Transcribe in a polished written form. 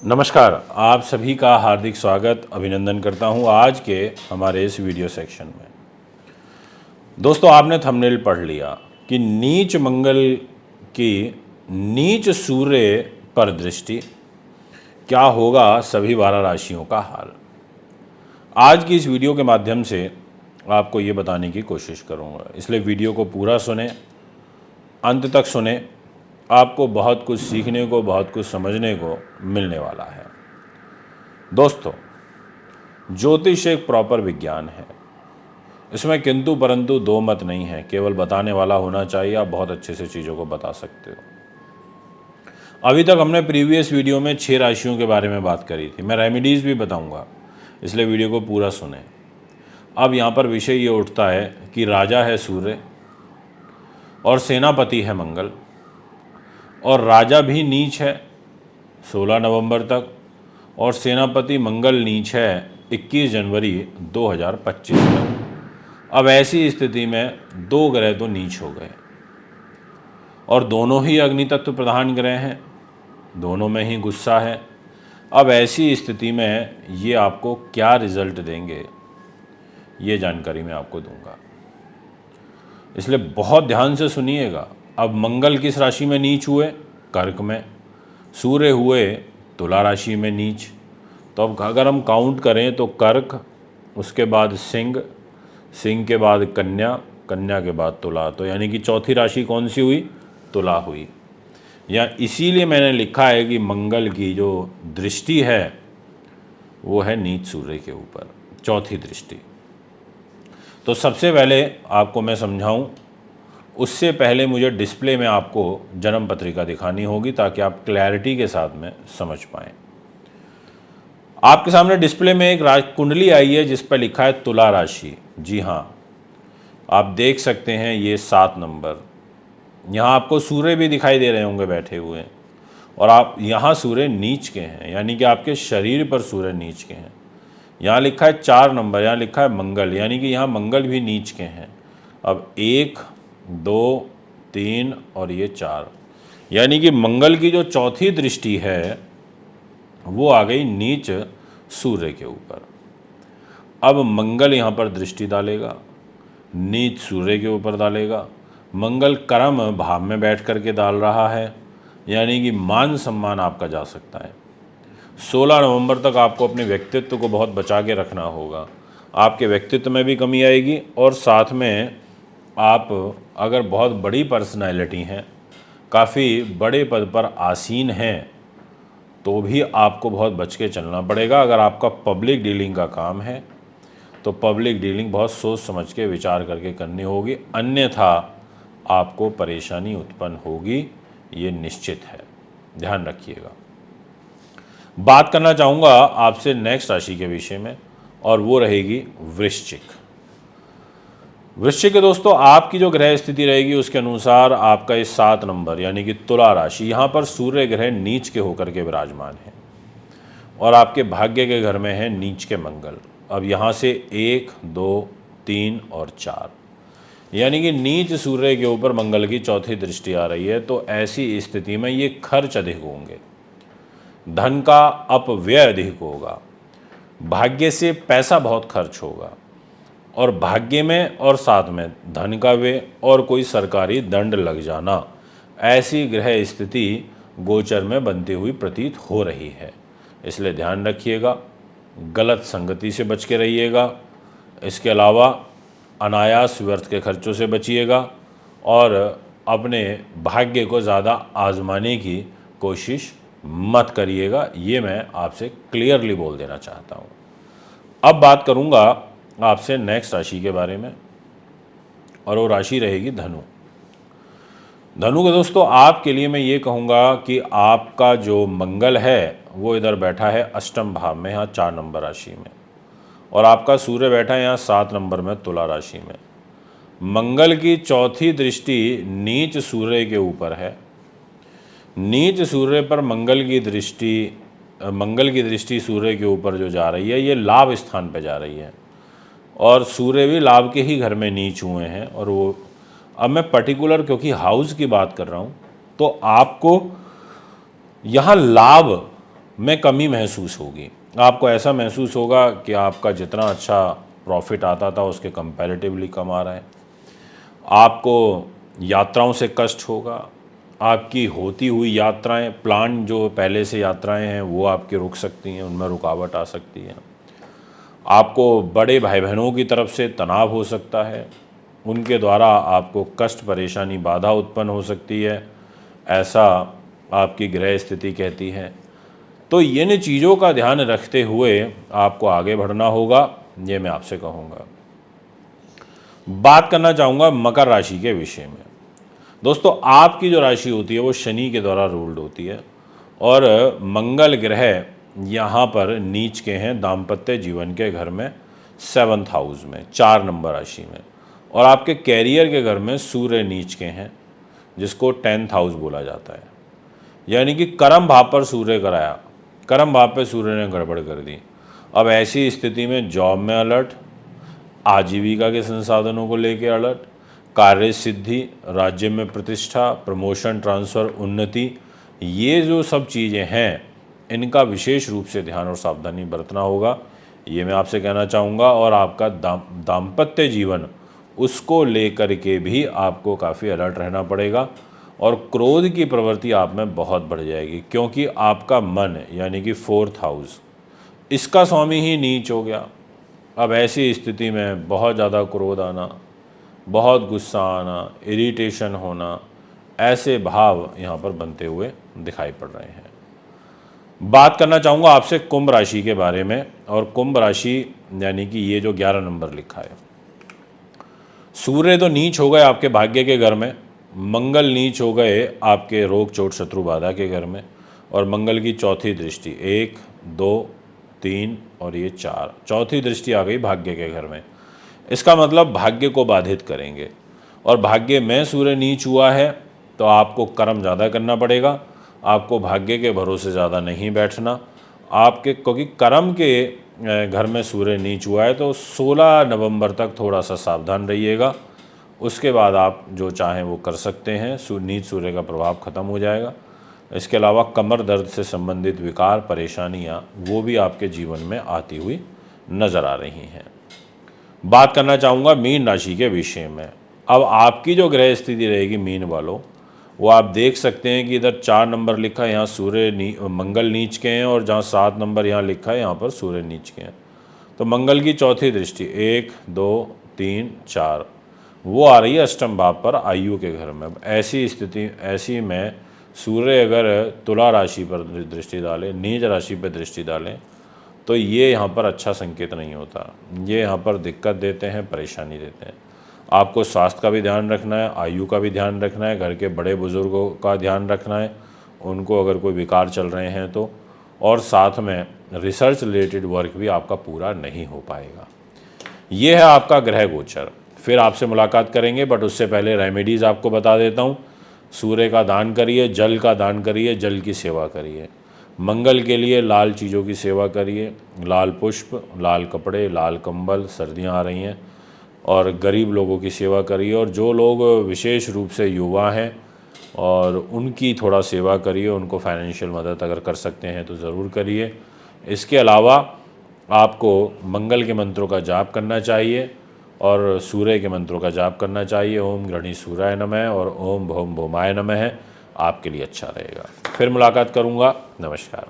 नमस्कार, आप सभी का हार्दिक स्वागत अभिनंदन करता हूं आज के हमारे इस वीडियो सेक्शन में। दोस्तों, आपने थंबनेल पढ़ लिया कि नीच मंगल की नीच सूर्य पर दृष्टि, क्या होगा सभी 12 राशियों का हाल। आज की इस वीडियो के माध्यम से आपको ये बताने की कोशिश करूंगा, इसलिए वीडियो को पूरा सुने, अंत तक सुने। आपको बहुत कुछ सीखने को, बहुत कुछ समझने को मिलने वाला है। दोस्तों, ज्योतिष एक प्रॉपर विज्ञान है। इसमें किंतु परंतु दो मत नहीं है, केवल बताने वाला होना चाहिए। आप बहुत अच्छे से चीज़ों को बता सकते हो। अभी तक हमने प्रीवियस वीडियो में 6 राशियों के बारे में बात करी थी। मैं रेमेडीज़ भी बताऊंगा, इसलिए वीडियो को पूरा सुने। अब यहाँ पर विषय ये उठता है कि राजा है सूर्य और सेनापति है मंगल, और राजा भी नीच है 16 नवंबर तक, और सेनापति मंगल नीच है 21 जनवरी 2025 तक। अब ऐसी स्थिति में दो ग्रह तो नीच हो गए, और दोनों ही अग्नि तत्व प्रधान ग्रह हैं, दोनों में ही गुस्सा है। अब ऐसी स्थिति में ये आपको क्या रिजल्ट देंगे, ये जानकारी मैं आपको दूंगा, इसलिए बहुत ध्यान से सुनिएगा। अब मंगल किस राशि में नीच हुए? कर्क में। सूर्य हुए तुला राशि में नीच। तो अब अगर हम काउंट करें तो कर्क, उसके बाद सिंह, सिंह के बाद कन्या, कन्या के बाद तुला, तो यानी कि चौथी राशि कौन सी हुई? तुला हुई। या इसीलिए मैंने लिखा है कि मंगल की जो दृष्टि है वो है नीच सूर्य के ऊपर, चौथी दृष्टि। तो सबसे पहले आपको मैं समझाऊं, उससे पहले मुझे डिस्प्ले में आपको जन्म पत्रिका दिखानी होगी ताकि आप क्लैरिटी के साथ में समझ पाएं। आपके सामने डिस्प्ले में एक कुंडली आई है जिस पर लिखा है तुला राशि। जी हाँ, आप देख सकते हैं ये 7 नंबर। यहाँ आपको सूर्य भी दिखाई दे रहे होंगे बैठे हुए, और आप यहाँ सूर्य नीच के हैं, यानी कि आपके शरीर पर सूर्य नीच के हैं। यहाँ लिखा है 4 नंबर, यहाँ लिखा है मंगल, यानी कि यहाँ मंगल भी नीच के हैं। अब 1, 2, 3 और ये 4, यानी कि मंगल की जो चौथी दृष्टि है वो आ गई नीच सूर्य के ऊपर। अब मंगल यहाँ पर दृष्टि डालेगा, नीच सूर्य के ऊपर डालेगा। मंगल कर्म भाव में बैठ करके डाल रहा है, यानी कि मान सम्मान आपका जा सकता है। 16 नवंबर तक आपको अपने व्यक्तित्व को बहुत बचा के रखना होगा। आपके व्यक्तित्व में भी कमी आएगी, और साथ में आप अगर बहुत बड़ी पर्सनैलिटी हैं, काफ़ी बड़े पद पर आसीन हैं, तो भी आपको बहुत बच के चलना पड़ेगा। अगर आपका पब्लिक डीलिंग का काम है तो पब्लिक डीलिंग बहुत सोच समझ के विचार करके करनी होगी, अन्यथा आपको परेशानी उत्पन्न होगी, ये निश्चित है। ध्यान रखिएगा। बात करना चाहूँगा आपसे नेक्स्ट राशि के विषय में, और वो रहेगी वृश्चिक। वृश्चिक के दोस्तों, आपकी जो ग्रह स्थिति रहेगी उसके अनुसार आपका ये 7 नंबर यानी कि तुला राशि, यहाँ पर सूर्य ग्रह नीच के होकर के विराजमान है, और आपके भाग्य के घर में है नीच के मंगल। अब यहाँ से 1, 2, 3 और 4, यानी कि नीच सूर्य के ऊपर मंगल की चौथी दृष्टि आ रही है। तो ऐसी स्थिति में ये खर्च अधिक होंगे, धन का अपव्यय अधिक होगा, भाग्य से पैसा बहुत खर्च होगा, और भाग्य में और साथ में धन का व्यय और कोई सरकारी दंड लग जाना, ऐसी ग्रह स्थिति गोचर में बनती हुई प्रतीत हो रही है। इसलिए ध्यान रखिएगा, गलत संगति से बच के रहिएगा। इसके अलावा अनायास व्यर्थ के खर्चों से बचिएगा, और अपने भाग्य को ज़्यादा आजमाने की कोशिश मत करिएगा। ये मैं आपसे क्लियरली बोल देना चाहता हूँ। अब बात करूँगा आपसे नेक्स्ट राशि के बारे में, और वो राशि रहेगी धनु। धनु के दोस्तों, आपके लिए मैं ये कहूँगा कि आपका जो मंगल है वो इधर बैठा है अष्टम भाव में, यहाँ 4 नंबर राशि में, और आपका सूर्य बैठा है यहाँ 7 नंबर में तुला राशि में। मंगल की चौथी दृष्टि नीच सूर्य के ऊपर है। नीच सूर्य पर मंगल की दृष्टि सूर्य के ऊपर जो जा रही है, ये लाभ स्थान पे जा रही है, और सूर्य भी लाभ के ही घर में नीच हुए हैं। और वो, अब मैं पर्टिकुलर क्योंकि हाउस की बात कर रहा हूँ, तो आपको यहाँ लाभ में कमी महसूस होगी। आपको ऐसा महसूस होगा कि आपका जितना अच्छा प्रॉफिट आता था उसके कंपैरेटिवली कम आ रहा है। आपको यात्राओं से कष्ट होगा। आपकी होती हुई यात्राएं, प्लान जो पहले से यात्राएं हैं वो आपकी रुक सकती हैं, उनमें रुकावट आ सकती है। आपको बड़े भाई बहनों की तरफ से तनाव हो सकता है, उनके द्वारा आपको कष्ट, परेशानी, बाधा उत्पन्न हो सकती है, ऐसा आपकी ग्रह स्थिति कहती है। तो इन चीज़ों का ध्यान रखते हुए आपको आगे बढ़ना होगा, ये मैं आपसे कहूँगा। बात करना चाहूँगा मकर राशि के विषय में। दोस्तों, आपकी जो राशि होती है वो शनि के द्वारा रूल्ड होती है और मंगल ग्रह यहाँ पर नीच के हैं दाम्पत्य जीवन के घर में 7th हाउस में, 4 नंबर राशि में। और आपके कैरियर के घर में सूर्य नीच के हैं, जिसको 10th हाउस बोला जाता है। यानी कि कर्म भाव पर सूर्य कराया, कर्म भाव पर सूर्य ने गड़बड़ कर दी। अब ऐसी स्थिति में जॉब में अलर्ट, आजीविका के संसाधनों को लेकर अलर्ट, कार्य सिद्धि, राज्य में प्रतिष्ठा, प्रमोशन, ट्रांसफ़र, उन्नति, ये जो सब चीज़ें हैं इनका विशेष रूप से ध्यान और सावधानी बरतना होगा, ये मैं आपसे कहना चाहूँगा। और आपका दाम्पत्य जीवन, उसको लेकर के भी आपको काफ़ी अलर्ट रहना पड़ेगा और क्रोध की प्रवृत्ति आप में बहुत बढ़ जाएगी, क्योंकि आपका मन यानी कि 4th हाउस, इसका स्वामी ही नीच हो गया। अब ऐसी स्थिति में बहुत ज़्यादा क्रोध आना, बहुत गुस्सा आना, इरिटेशन होना, ऐसे भाव यहाँ पर बनते हुए दिखाई पड़ रहे हैं। बात करना चाहूँगा आपसे कुंभ राशि के बारे में। और कुंभ राशि यानी कि ये जो 11 नंबर लिखा है, सूर्य तो नीच हो गए आपके भाग्य के घर में, मंगल नीच हो गए आपके रोग, चोट, शत्रु, बाधा के घर में, और मंगल की चौथी दृष्टि 1, 2, 3 और ये 4, चौथी दृष्टि आ गई भाग्य के घर में। इसका मतलब भाग्य को बाधित करेंगे। और भाग्य में सूर्य नीच हुआ है तो आपको कर्म ज़्यादा करना पड़ेगा, आपको भाग्य के भरोसे ज़्यादा नहीं बैठना आपके, क्योंकि कर्म के घर में सूर्य नीच हुआ है। तो 16 नवंबर तक थोड़ा सा सावधान रहिएगा, उसके बाद आप जो चाहें वो कर सकते हैं, नीच सूर्य का प्रभाव खत्म हो जाएगा। इसके अलावा कमर दर्द से संबंधित विकार, परेशानियाँ वो भी आपके जीवन में आती हुई नज़र आ रही हैं। बात करना चाहूँगा मीन राशि के विषय में। अब आपकी जो ग्रह स्थिति रहेगी मीन वालों, वो आप देख सकते हैं कि इधर 4 नंबर लिखा है, यहाँ सूर्य मंगल नीच के हैं, और जहाँ 7 नंबर यहाँ लिखा है यहाँ पर सूर्य नीच के हैं। तो मंगल की चौथी दृष्टि 1, 2, 3, 4 वो आ रही है अष्टम भाव पर, आयु के घर में। ऐसी स्थिति, ऐसी में सूर्य अगर तुला राशि पर दृष्टि डालें, नीच राशि पर दृष्टि डालें, तो ये यहाँ पर अच्छा संकेत नहीं होता। ये यहाँ पर दिक्कत देते हैं, परेशानी देते हैं। आपको स्वास्थ्य का भी ध्यान रखना है, आयु का भी ध्यान रखना है, घर के बड़े बुजुर्गों का ध्यान रखना है, उनको अगर कोई विकार चल रहे हैं तो, और साथ में रिसर्च रिलेटेड वर्क भी आपका पूरा नहीं हो पाएगा। ये है आपका ग्रह गोचर। फिर आपसे मुलाकात करेंगे, बट उससे पहले रेमेडीज़ आपको बता देता हूँ। सूर्य का दान करिए, जल का दान करिए, जल की सेवा करिए। मंगल के लिए लाल चीज़ों की सेवा करिए, लाल पुष्प, लाल कपड़े, लाल कंबल, सर्दियाँ आ रही हैं, और गरीब लोगों की सेवा करिए। और जो लोग विशेष रूप से युवा हैं और उनकी थोड़ा सेवा करिए, उनको फाइनेंशियल मदद अगर कर सकते हैं तो ज़रूर करिए। इसके अलावा आपको मंगल के मंत्रों का जाप करना चाहिए और सूर्य के मंत्रों का जाप करना चाहिए। ओम गृणी सूर्याय नमः और ओम भौम भौमाय नमः, आपके लिए अच्छा रहेगा। फिर मुलाकात करूँगा। नमस्कार।